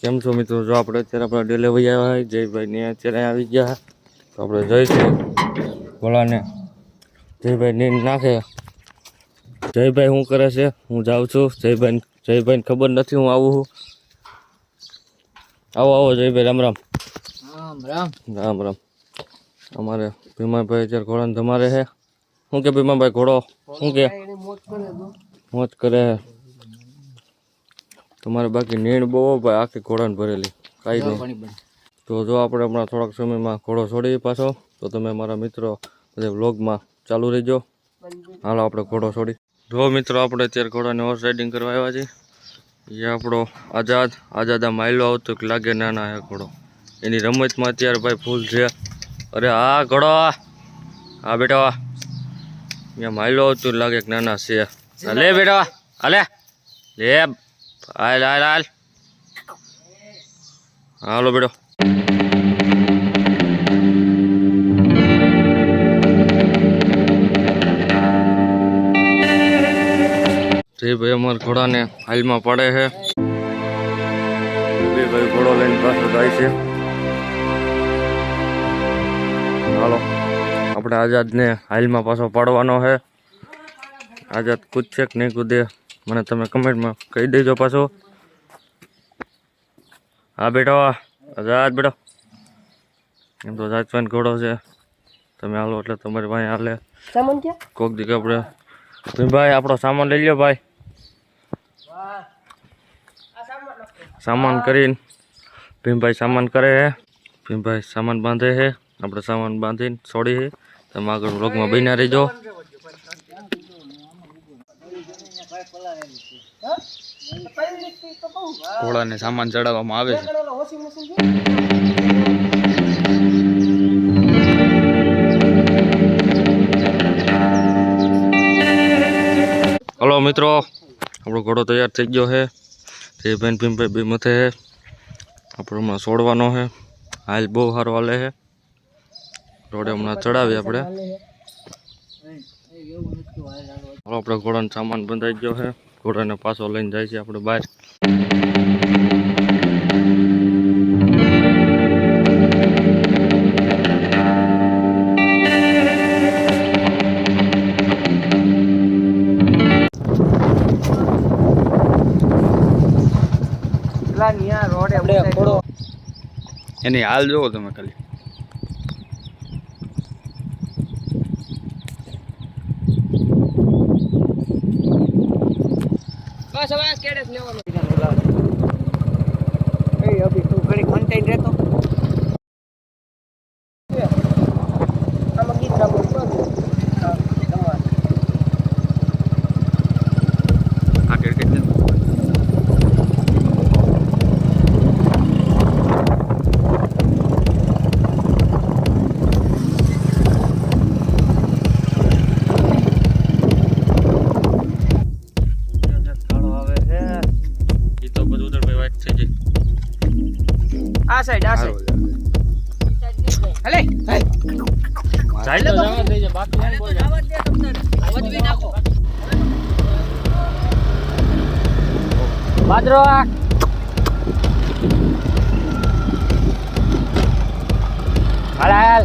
કેમ છો મિત્રો? જો આપણે અત્યારે આપણા ડિલિવરી આવ્યા હોય જયભાઈ ને અત્યારે આવી ગયા તો આપણે જઈશું ભોળાને. જયભાઈ નીંદ નાખે. જયભાઈ શું કરે છે? હું જાઉં છું. જયભાઈને ખબર નથી હું આવું છું. આવો જયભાઈ. રામ રામ. રામ રામ. અમારે ભીમાભાઈ અત્યારે ઘોડાને ધમારે છે. શું કે ભીમાભાઈ? ઘોડો શું કે મોજ કરે છે? તમારે બાકી નીણ બહુ ભાઈ, આખી ઘોડાને ભરેલી કાંઈ નહીં. તો જો આપણે હમણાં થોડાક સમયમાં ઘોડો છોડીએ પાછો, તો તમે અમારા મિત્રો બધા વ્લોગમાં ચાલુ રહીજો. હાલો આપણે ઘોડો છોડી. જો મિત્રો આપણે અત્યારે ઘોડાને હોર્સ રાઇડિંગ કરવા આવ્યા છીએ. એ આપણો આઝાદ આ માયલો આવતો લાગે નાના હે ઘોડો. એની રમતમાં અત્યારે ભાઈ ફૂલ છે. અરે હા ઘોડો, હા બેટા, અહીંયા માયલો આવતું લાગે કે નાના છે. લે બેટા, હાલે લે, હાલ હાલો બેટો. ભાઈ અમારા ઘોડાને હાલમાં પડે છે. ભાઈ ઘોડો લઈને પાછો જાય છે. હાલો આપણે આઝાદને હાલમાં પાછો પાડવાનો છે. આઝાદ કૂદશે કે નહીં કૂદે મને તમે કમેન્ટમાં કહી દેજો પાછો. હા બેટો, આઝાદ બેટો. એમ તો જાચવાન ઘોડો છે. તમે હાલો એટલે તમારી ભાઈ હાલે. કોક દી આપણે ભાઈ આપણો સામાન લઈ લ્યો ભાઈ. સામાન કરીને ભીમભાઈ સામાન કરે છે. ભીમભાઈ સામાન બાંધે છે. આપણે સામાન બાંધીને છોડી છે. તમે આગળ વ્લોગમાં બન્યા રહીજો. ઘોડાને સામાન ચડાવવામાં આવે છે. હલો મિત્રો, આપણો ઘોડો તૈયાર થઈ ગયો છે. જયભાઈ ભીમભાઈ બે મથે છે. આપણે હમણાં છોડવાનો છે. હાલ બહુ સારો હાલે છે. રોડે હમણાં ચડાવીએ આપણે. આપણે ઘોડાનો સામાન બંધાઈ ગયો છે. ઘોડાને પાછો લઈને જાય છે આપણે બહાર. એની હાલ જોવો તમે ખાલી. બસ હવે કેડે લેવાનો. એ અભી તું ઘણી કન્ટેન્ટ રહેતો. આમાં ગીત ગાવું તો આ કેડ કે આ સાઈડ હલે સાઈડ તો જવા દેજે, બાકી નહીં બોલ. જવા દે તમને વધવી નાખો બાદરો. હાલ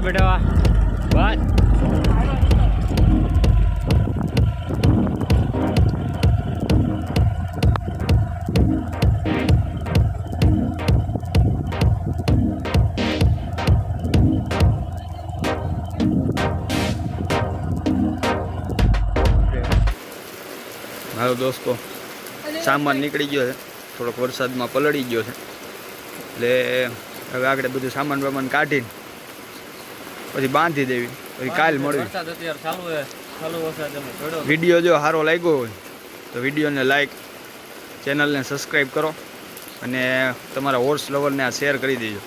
બેટા વાત. મારો દોસ્તો સામાન નીકળી ગયો છે. થોડોક વરસાદમાં પલળી ગયો છે એટલે હવે આગળ બધું સામાન બામાન કાઢીને પછી બાંધી દેવી. પછી કાલ મળવી. વિડીયો જો સારો લાગ્યો હોય તો વિડીયોને લાઈક ચેનલને સબસ્ક્રાઈબ કરો અને તમારા હોર્સ લવરને આ શેર કરી દેજો.